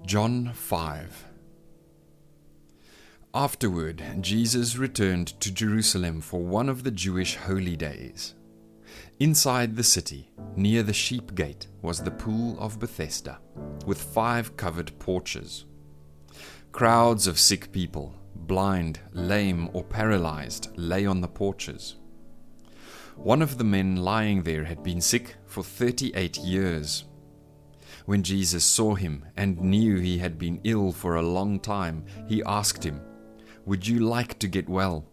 John 5. Afterward, Jesus returned to Jerusalem for one of the Jewish holy days. Inside the city, near the sheep gate, was the pool of Bethesda, with 5 covered porches. Crowds of sick people, blind, lame, or paralyzed, lay on the porches. One of the men lying there had been sick for 38 years. When Jesus saw him and knew he had been ill for a long time, he asked him, "Would you like to get well?"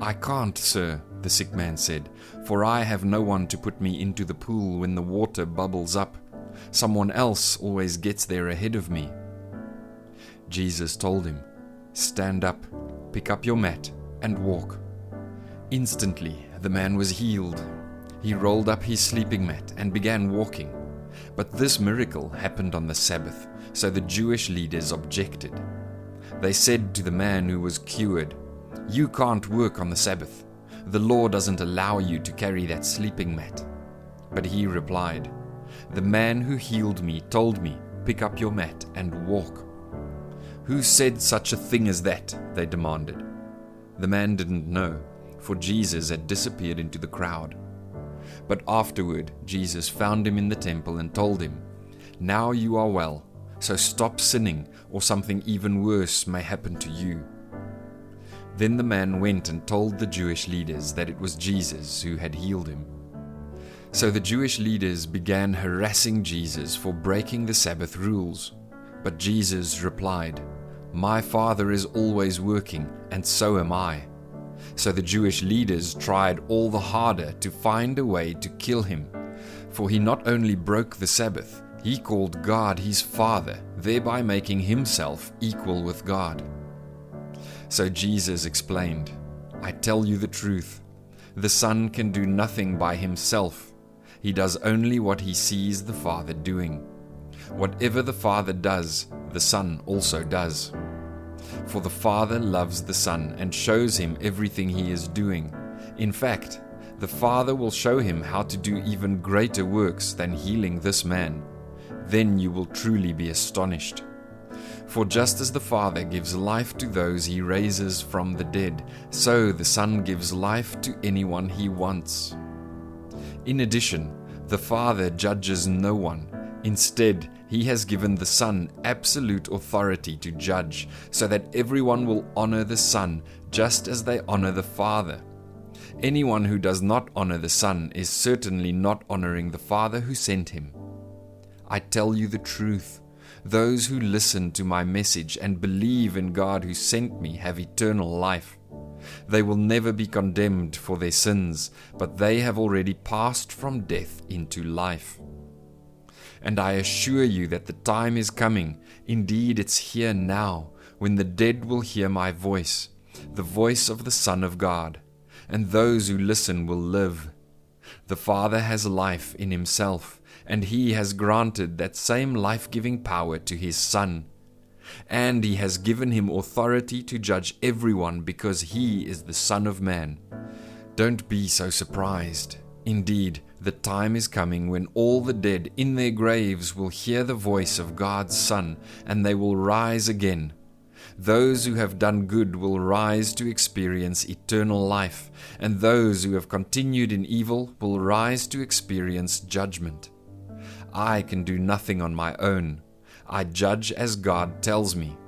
"I can't, sir," the sick man said, "for I have no one to put me into the pool when the water bubbles up. Someone else always gets there ahead of me." Jesus told him, "Stand up, pick up your mat, and walk." Instantly, the man was healed. He rolled up his sleeping mat and began walking. But this miracle happened on the Sabbath, so the Jewish leaders objected. They said to the man who was cured, "You can't work on the Sabbath. The law doesn't allow you to carry that sleeping mat." But he replied, "The man who healed me told me, 'Pick up your mat and walk.'" "Who said such a thing as that?" they demanded. The man didn't know, for Jesus had disappeared into the crowd. But afterward, Jesus found him in the temple and told him, "Now you are well, so stop sinning, or something even worse may happen to you." Then the man went and told the Jewish leaders that it was Jesus who had healed him. So the Jewish leaders began harassing Jesus for breaking the Sabbath rules. But Jesus replied, "My Father is always working, and so am I." So the Jewish leaders tried all the harder to find a way to kill him. For he not only broke the Sabbath, he called God his Father, thereby making himself equal with God. So Jesus explained, "I tell you the truth. The Son can do nothing by himself. He does only what he sees the Father doing. Whatever the Father does, the Son also does. For the Father loves the Son and shows him everything he is doing. In fact, the Father will show him how to do even greater works than healing this man. Then you will truly be astonished. For just as the Father gives life to those he raises from the dead, so the Son gives life to anyone he wants. In addition, the Father judges no one. Instead, he has given the Son absolute authority to judge, so that everyone will honor the Son just as they honor the Father. Anyone who does not honor the Son is certainly not honoring the Father who sent him. I tell you the truth. Those who listen to my message and believe in God who sent me have eternal life. They will never be condemned for their sins, but they have already passed from death into life. And I assure you that the time is coming, indeed it's here now, when the dead will hear my voice, the voice of the Son of God, and those who listen will live. The Father has life in himself, and he has granted that same life-giving power to his Son. And he has given him authority to judge everyone because he is the Son of Man. Don't be so surprised. Indeed, the time is coming when all the dead in their graves will hear the voice of God's Son, and they will rise again. Those who have done good will rise to experience eternal life, and those who have continued in evil will rise to experience judgment. I can do nothing on my own. I judge as God tells me.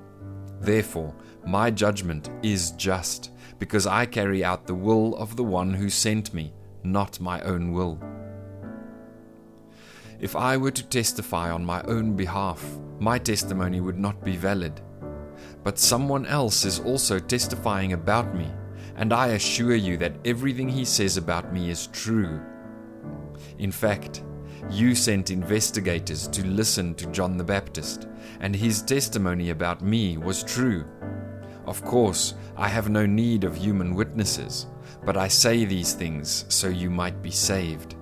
Therefore, my judgment is just, because I carry out the will of the one who sent me, not my own will. If I were to testify on my own behalf, my testimony would not be valid. But someone else is also testifying about me, and I assure you that everything he says about me is true. In fact, you sent investigators to listen to John the Baptist, and his testimony about me was true. Of course, I have no need of human witnesses, but I say these things so you might be saved.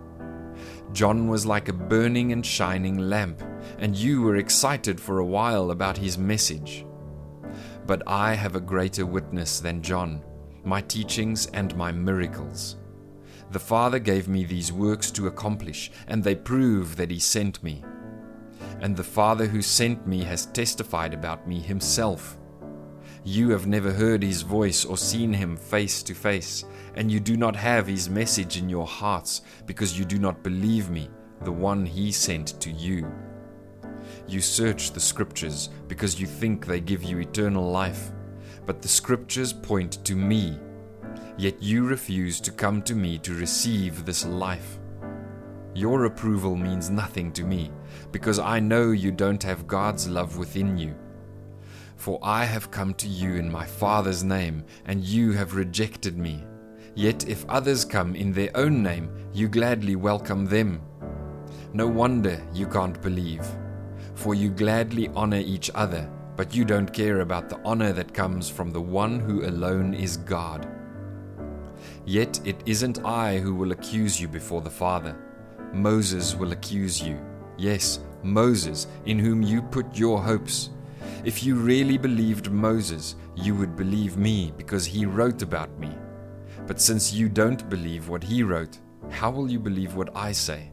John was like a burning and shining lamp, and you were excited for a while about his message. But I have a greater witness than John, my teachings and my miracles. The Father gave me these works to accomplish, and they prove that he sent me. and the Father who sent me has testified about me himself. You have never heard his voice or seen him face to face, and you do not have his message in your hearts, because you do not believe me, the one he sent to you. You search the Scriptures because you think they give you eternal life, but the Scriptures point to me. Yet you refuse to come to me to receive this life. Your approval means nothing to me, because I know you don't have God's love within you. For I have come to you in my Father's name, and you have rejected me. Yet if others come in their own name, you gladly welcome them. No wonder you can't believe, for you gladly honor each other, but you don't care about the honor that comes from the one who alone is God. Yet it isn't I who will accuse you before the Father. Moses will accuse you. Yes, Moses, in whom you put your hopes. If you really believed Moses, you would believe me, because he wrote about me. But since you don't believe what he wrote, how will you believe what I say?